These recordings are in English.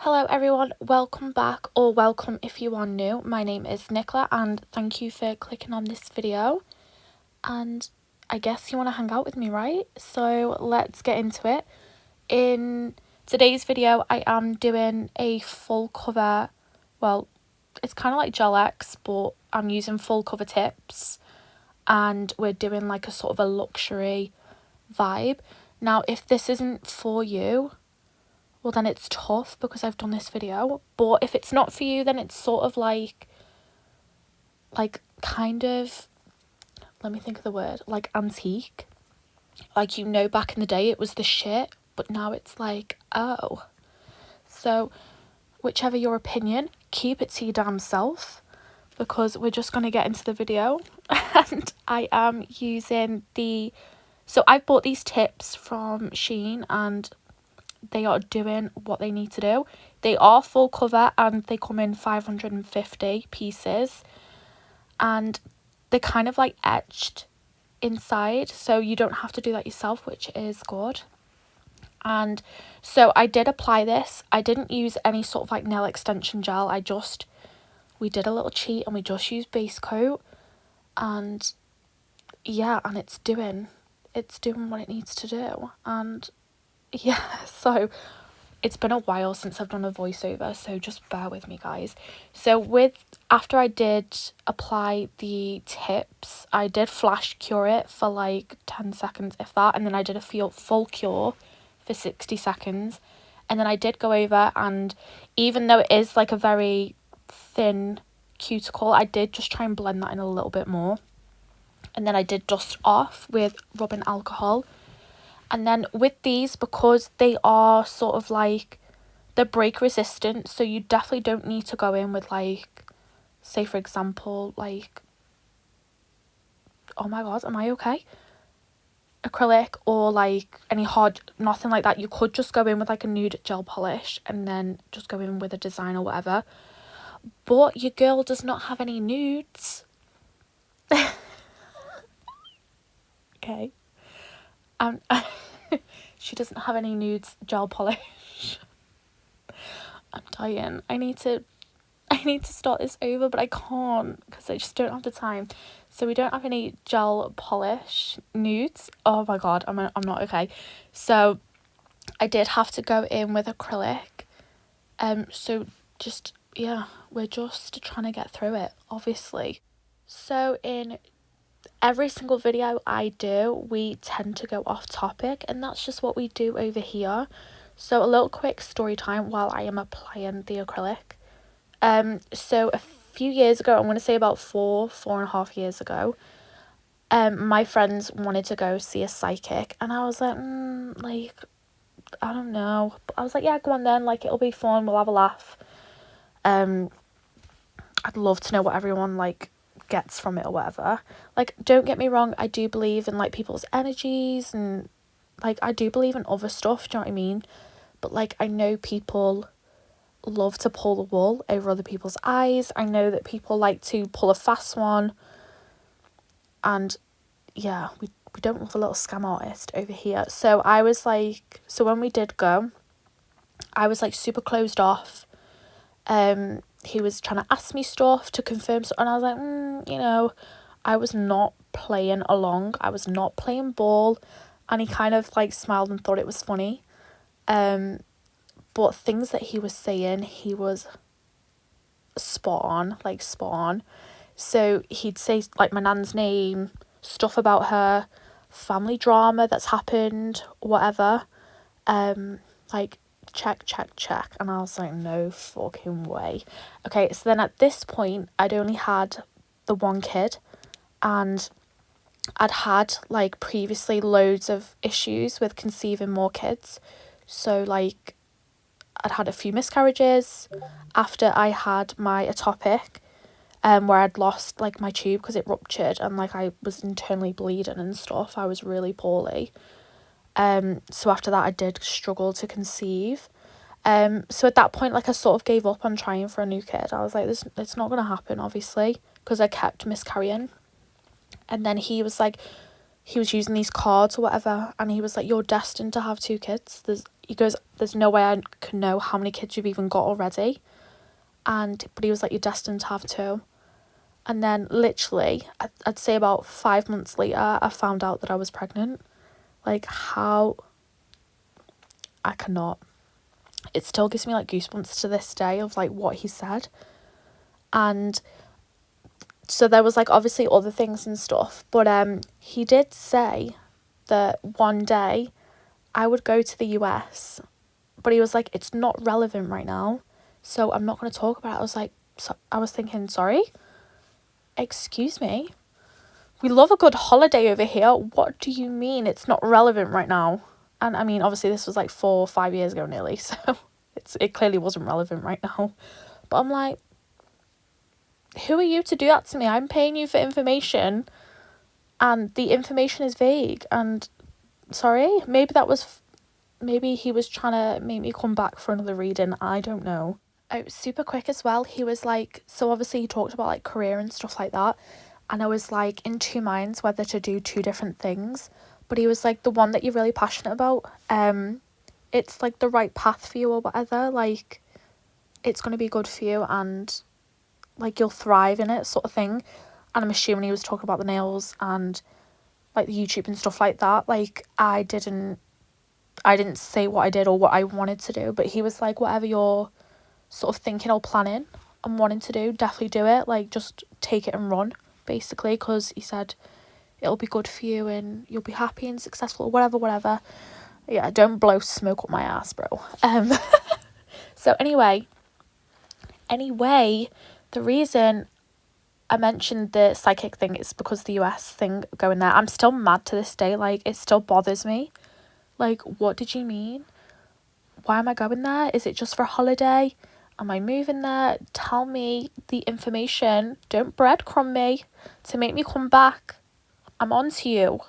Hello everyone, welcome back, or welcome if you are new. My name is Nicola and thank you for clicking on this video. And I guess you want to hang out with me, right? So let's get into it. In today's video, I am doing a full cover, well, it's kind of like Gel X, but I'm using full cover tips. And we're doing like a sort of a luxury vibe. Now, if this isn't for you, well then it's tough because I've done this video. But if it's not for you, then it's sort of like kind of, let me think of the word, like antique. Like, you know, back in the day it was the shit, but now it's like, oh. So whichever your opinion, keep it to your damn self, because we're just going to get into the video. And I am using so I've bought these tips from Shein and they are doing what they need to do. They are full cover and they come in 550 pieces, and they're kind of like etched inside, so you don't have to do that yourself, which is good. And so I did apply this. I didn't use any sort of like nail extension gel. We did a little cheat and we just used base coat, and yeah, and it's doing what it needs to do. And yeah, so it's been a while since I've done a voiceover, so just bear with me, guys. So after I did apply the tips, I did flash cure it for like 10 seconds, if that, and then I did a full cure for 60 seconds. And then I did go over, and even though it is like a very thin cuticle, I did just try and blend that in a little bit more. And then I did dust off with rubbing alcohol. And then with these, because they are sort of like, they're break resistant, so you definitely don't need to go in with like, say for example, like, oh my god, am I okay? Acrylic or like any hard, nothing like that. You could just go in with like a nude gel polish and then just go in with a design or whatever. But your girl does not have any nudes. Okay. She doesn't have any nudes gel polish. I'm dying. I need to start this over, but I can't because I just don't have the time. So we don't have any gel polish nudes. Oh my god, I'm not okay. So I did have to go in with acrylic. So just, yeah, we're just trying to get through it, obviously. So in every single video I do, we tend to go off topic, and that's just what we do over here. So a little quick story time while I am applying the acrylic. So a few years ago, I'm going to say about 4.5 years ago, my friends wanted to go see a psychic, and I was like, like, I don't know. But I was like, yeah, go on then, like, it'll be fun, we'll have a laugh. I'd love to know what everyone like gets from it or whatever. Like, don't get me wrong, I do believe in like people's energies, and like I do believe in other stuff, do you know what I mean? But like, I know people love to pull the wool over other people's eyes. I know that people like to pull a fast one, and yeah, we don't love a little scam artist over here. So I was like, so when we did go, I was like super closed off. He was trying to ask me stuff to confirm, and I was like, you know, I was not playing along. I was not playing ball, and he kind of like smiled and thought it was funny. But things that he was saying, he was spot on. So he'd say like my nan's name, stuff about her, family drama that's happened, whatever. Like, check. And I was like, no fucking way. Okay, so then at this point, I'd only had the one kid, and I'd had like previously loads of issues with conceiving more kids. So like, I'd had a few miscarriages after I had my ectopic, where I'd lost like my tube because it ruptured, and like I was internally bleeding and stuff. I was really poorly. So after that I did struggle to conceive. So at that point, like, I sort of gave up on trying for a new kid. I was like, it's not gonna happen, obviously, because I kept miscarrying. And then he was like, he was using these cards or whatever, and he was like, you're destined to have 2 kids. There's he goes, there's no way I can know how many kids you've even got already. But he was like, you're destined to have 2. And then literally, I'd say about 5 months later, I found out that I was pregnant. Like, how? I cannot. It still gives me like goosebumps to this day of like what he said. And so there was like obviously other things and stuff, but he did say that one day I would go to the US, but he was like, it's not relevant right now, so I'm not going to talk about it. I was like, I was thinking, sorry, excuse me, we love a good holiday over here. What do you mean it's not relevant right now? And I mean, obviously this was like 4 or 5 years ago nearly, so it clearly wasn't relevant right now. But I'm like, who are you to do that to me? I'm paying you for information and the information is vague. And sorry, maybe he was trying to make me come back for another reading. I don't know. Oh, super quick as well. He was like, so obviously he talked about like career and stuff like that. And I was like in 2 minds whether to do 2 different things. But he was like, the one that you're really passionate about, it's like the right path for you or whatever. Like, it's going to be good for you and like you'll thrive in it, sort of thing. And I'm assuming he was talking about the nails and like the YouTube and stuff like that. Like, I didn't say what I did or what I wanted to do, but he was like, whatever you're sort of thinking or planning and wanting to do, definitely do it. Like, just take it and run, basically, because he said it'll be good for you and you'll be happy and successful, whatever. Yeah, don't blow smoke up my ass, bro. So anyway, the reason I mentioned the psychic thing is because the US thing going there. I'm still mad to this day. Like, it still bothers me. Like, what did you mean? Why am I going there? Is it just for a holiday? Am I moving there? Tell me the information. Don't breadcrumb me to make me come back. I'm on to you.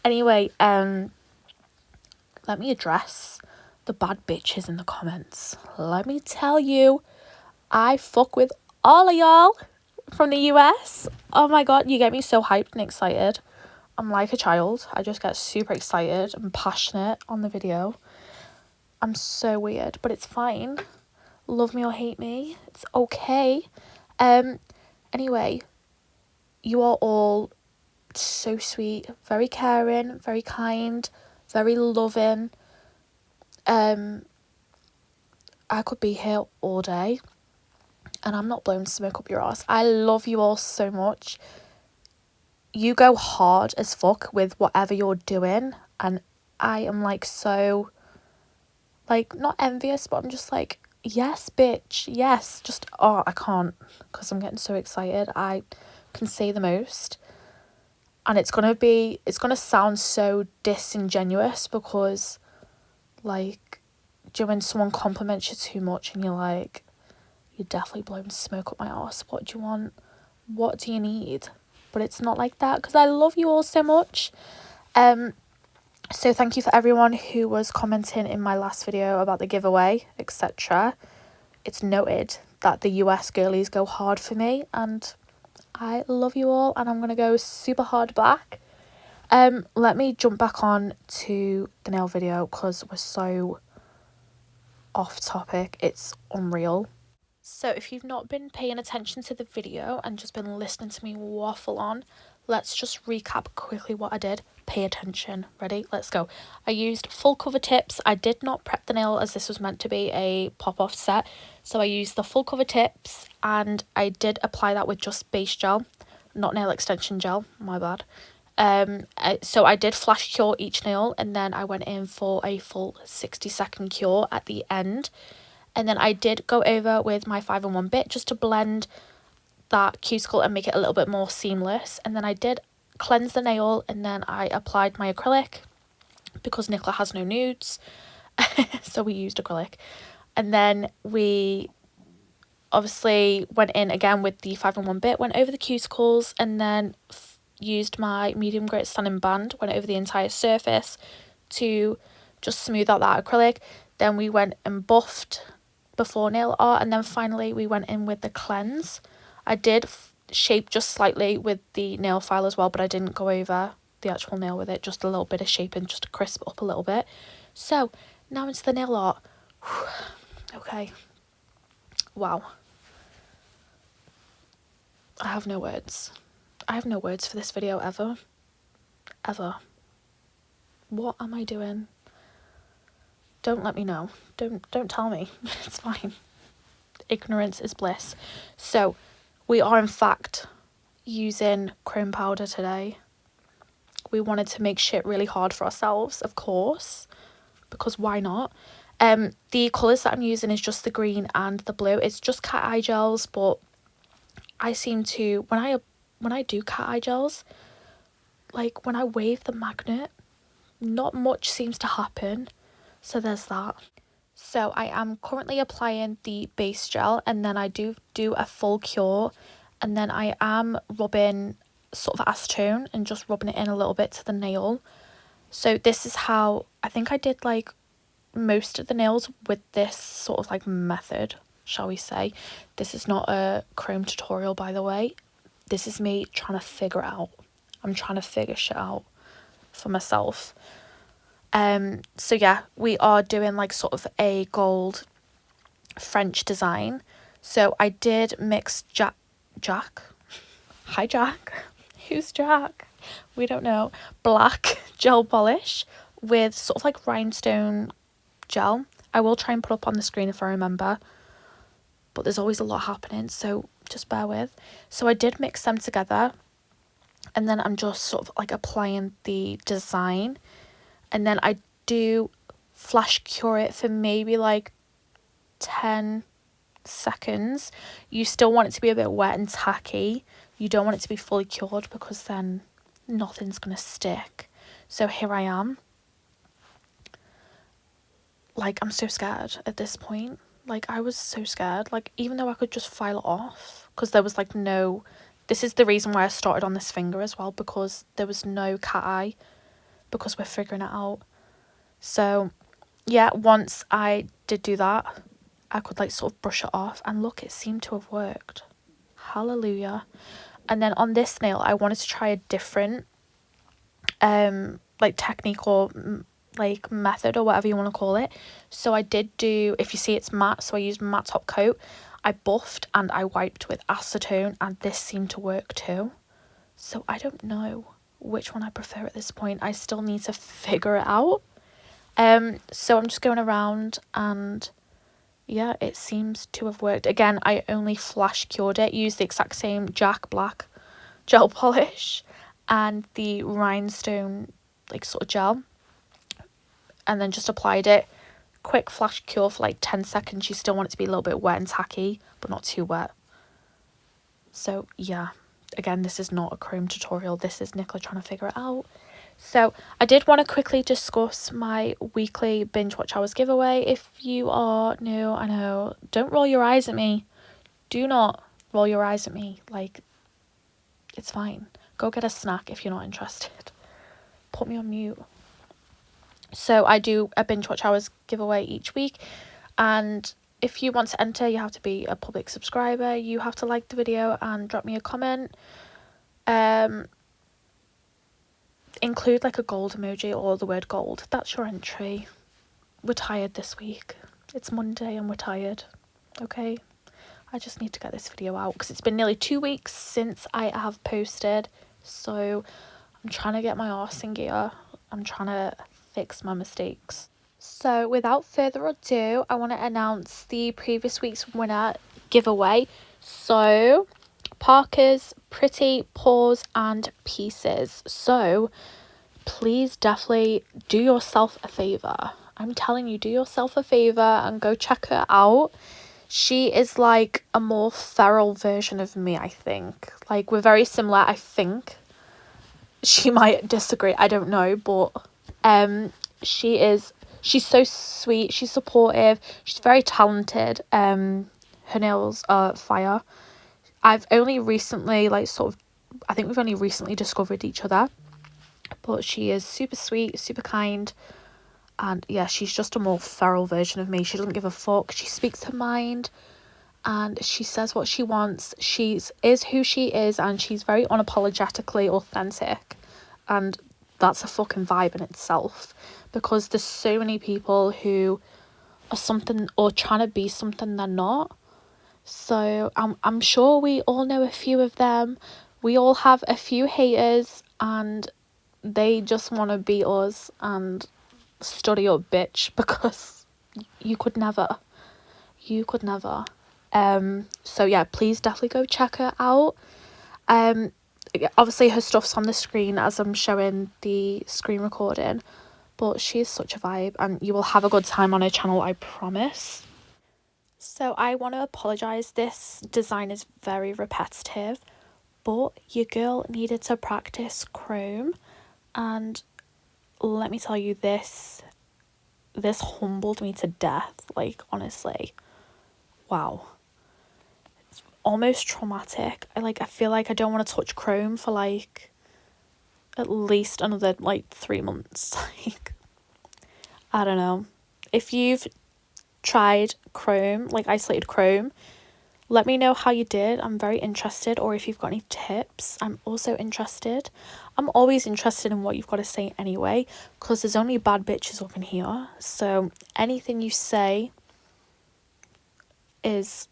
Anyway, let me address the bad bitches in the comments. Let me tell you, I fuck with all of y'all from the US. Oh my god, you get me so hyped and excited. I'm like a child. I just get super excited and passionate on the video. I'm so weird, but it's fine. Love me or hate me, it's okay. Anyway, you are all so sweet, very caring, very kind, very loving. I could be here all day and I'm not blowing smoke up your ass. I love you all so much. You go hard as fuck with whatever you're doing, and I am like so, like, not envious, but I'm just like, yes bitch, yes. Just, oh, I can't, because I'm getting so excited. I can say the most, and it's gonna sound so disingenuous, because like, do you know when someone compliments you too much and you're like, you're definitely blowing smoke up my arse, what do you want, what do you need? But it's not like that, because I love you all so much. So thank you for everyone who was commenting in my last video about the giveaway, etc. It's noted that the US girlies go hard for me, and I love you all, and I'm going to go super hard back. Let me jump back on to the nail video, because we're so off topic. It's unreal. So if you've not been paying attention to the video and just been listening to me waffle on, let's just recap quickly what I did. Pay attention. Ready? Let's go. I used full cover tips. I did not prep the nail as this was meant to be a pop-off set. So I used the full cover tips and I did apply that with just base gel, not nail extension gel. My bad. So I did flash cure each nail, and then I went in for a full 60-second cure at the end. And then I did go over with my 5-in-1 bit just to blend that cuticle and make it a little bit more seamless. And then I did cleanse the nail, and then I applied my acrylic because Nicola has no nudes. So we used acrylic. And then we obviously went in again with the 5-in-1 bit, went over the cuticles, and then used my medium grit sanding band, went over the entire surface to just smooth out that acrylic. Then we went and buffed before nail art, and then finally we went in with the cleanse. I did shape just slightly with the nail file as well, but I didn't go over the actual nail with it, just a little bit of shaping just to crisp up a little bit. So Now into the nail art. Okay. Wow. I have no words. I have no words for this video ever. Ever. What am I doing? Don't let me know. Don't tell me. It's fine. Ignorance is bliss. So, we are in fact using chrome powder today. We wanted to make shit really hard for ourselves, of course, because why not? The colours that I'm using is just the green and the blue. It's just cat eye gels, but I seem to, when I do cat eye gels, like when I wave the magnet, not much seems to happen. So there's that. So I am currently applying the base gel, and then I do a full cure, and then I am rubbing sort of acetone and just rubbing it in a little bit to the nail. So this is how I think I did like most of the nails with this sort of like method, shall we say. This is not a chrome tutorial, by the way. This is me trying to figure it out. I'm trying to figure shit out for myself. So yeah, we are doing like sort of a gold French design. So I did mix Jack. Hi Jack. Who's Jack? We don't know. Black gel polish with sort of like rhinestone gel. I will try and put up on the screen if I remember, but there's always a lot happening, so just bear with. So I did mix them together, and then I'm just sort of like applying the design, and then I do flash cure it for maybe like 10 seconds. You still want it to be a bit wet and tacky. You don't want it to be fully cured because then nothing's gonna stick. So here I am. Like, I'm so scared at this point. Like, I was so scared. Like, even though I could just file it off, because there was like no, this is the reason why I started on this finger as well, because there was no cat eye, because we're figuring it out. So yeah, once I did do that, I could like sort of brush it off, and look, it seemed to have worked. Hallelujah. And then on this nail, I wanted to try a different like technique or like method or whatever you want to call it. So I did do, if you see, it's matte, so I used matte top coat. I buffed and I wiped with acetone, and this seemed to work too. So I don't know which one I prefer at this point. I still need to figure it out. So I'm just going around, and yeah, it seems to have worked. Again, I only flash cured it, used the exact same Jack Black gel polish and the rhinestone like sort of gel, and then just applied it. Quick flash cure for like 10 seconds. You still want it to be a little bit wet and tacky, but not too wet. So yeah, again, this is not a chrome tutorial. This is Nicola trying to figure it out. So I did want to quickly discuss my weekly binge watch hours giveaway. If you are new, I know, don't roll your eyes at me. Do not roll your eyes at me. Like, it's fine. Go get a snack if you're not interested. Put me on mute. So I do a binge watch hours giveaway each week, and if you want to enter, you have to be a public subscriber. You have to like the video and drop me a comment. Include like a gold emoji or the word gold. That's your entry. We're tired this week. It's Monday and we're tired. Okay? I just need to get this video out because it's been nearly 2 weeks since I have posted. So I'm trying to get my arse in gear. I'm trying to fix my mistakes. So without further ado, I want to announce the previous week's winner giveaway. So Parker's Pretty Paws and Pieces. So please definitely do yourself a favour. I'm telling you, do yourself a favour and go check her out. She is like a more feral version of me, I think. Like, we're very similar, I think. She might disagree, I don't know, but she's so sweet, she's supportive, she's very talented. Her nails are fire. I've only recently, like, sort of, I think we've only recently discovered each other, but she is super sweet, super kind, and yeah, she's just a more feral version of me. She doesn't give a fuck, she speaks her mind, and she says what she wants. She is who she is, and she's very unapologetically authentic, and that's a fucking vibe in itself. because there's so many people who are something or trying to be something they're not. So I'm sure we all know a few of them. We all have a few haters, and they just want to be us and study up, bitch, because you could never. You could never. So yeah, please definitely go check her out. Obviously her stuff's on the screen as I'm showing the screen recording, but she's such a vibe and you will have a good time on her channel, I promise. So I want to apologise, this design is very repetitive, but your girl needed to practice chrome, and let me tell you, this humbled me to death, like honestly. Wow. It's almost traumatic. I feel like I don't want to touch chrome for like at least another like 3 months. Like, I don't know. If you've tried chrome, like isolated chrome, let me know how you did. I'm very interested. Or if you've got any tips, I'm also interested. I'm always interested in what you've got to say anyway, because there's only bad bitches up in here. So anything you say is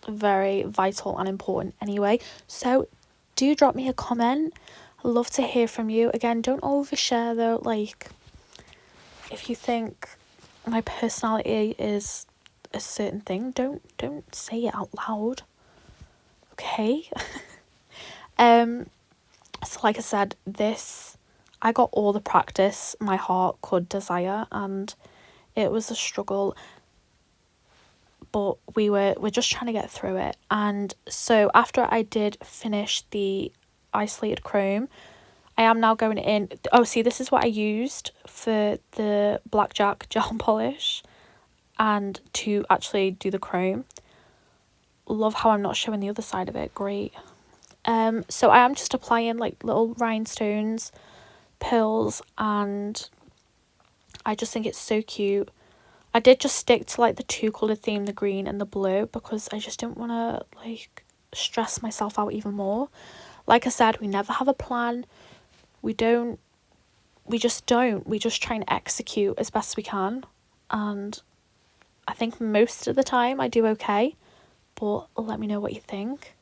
very vital and important anyway. So do drop me a comment. I'd love to hear from you. Again, don't overshare though. Like, if you think my personality is a certain thing, don't say it out loud, okay? So like I said, I got all the practice my heart could desire, and it was a struggle, but we're just trying to get through it. And so after I did finish the isolated chrome, I am now going in. Oh, see, this is what I used for the blackjack gel polish and to actually do the chrome. Love how I'm not showing the other side of it. Great. So I am just applying like little rhinestones, pearls, and I just think it's so cute. I did just stick to like the 2-colour theme, the green and the blue, because I just didn't want to like stress myself out even more. Like I said, we never have a plan. We just don't. We just try and execute as best we can. And I think most of the time I do okay, but let me know what you think.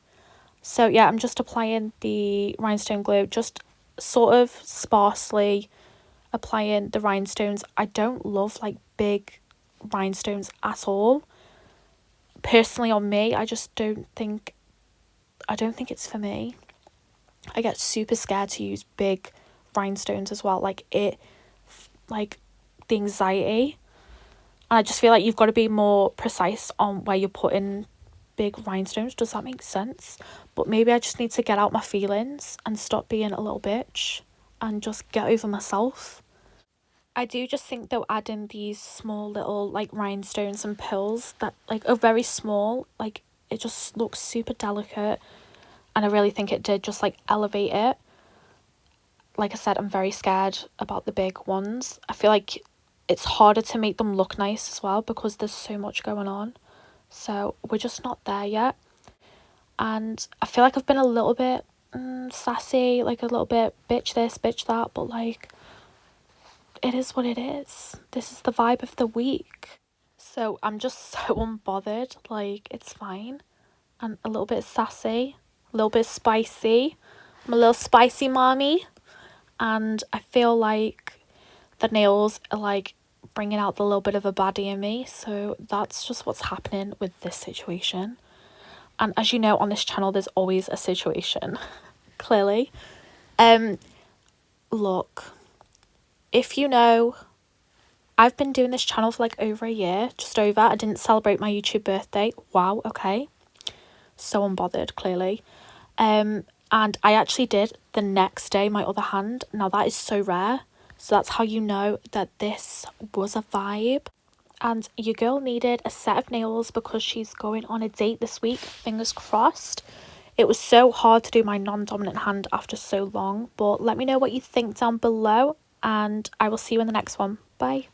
So yeah, I'm just applying the rhinestone glue, just sort of sparsely applying the rhinestones. I don't love like big rhinestones at all. Personally, on me, I don't think it's for me. I get super scared to use big rhinestones as well. Like the anxiety. And I just feel like you've got to be more precise on where you're putting big rhinestones. Does that make sense? But maybe I just need to get out my feelings and stop being a little bitch and just get over myself. I do just think though, adding these small little like rhinestones and pearls that like are very small, like it just looks super delicate, and I really think it did just like elevate it. Like I said, I'm very scared about the big ones. I feel like it's harder to make them look nice as well because there's so much going on. So we're just not there yet. And I feel like I've been a little bit sassy, like a little bit bitch this, bitch that, but like, it is what it is. This is the vibe of the week. So I'm just so unbothered, like it's fine. And a little bit sassy, a little bit spicy. I'm a little spicy mommy. And I feel like the nails are like bringing out the little bit of a baddie in me. So that's just what's happening with this situation. And as you know, on this channel, there's always a situation, clearly. Look, if you know, I've been doing this channel for like over a year, just over. I didn't celebrate my YouTube birthday. Wow, okay. So unbothered, clearly. And I actually did the next day my other hand. Now that is so rare. So that's how you know that this was a vibe. And your girl needed a set of nails because she's going on a date this week. Fingers crossed. It was so hard to do my non-dominant hand after so long. But let me know what you think down below. And I will see you in the next one. Bye.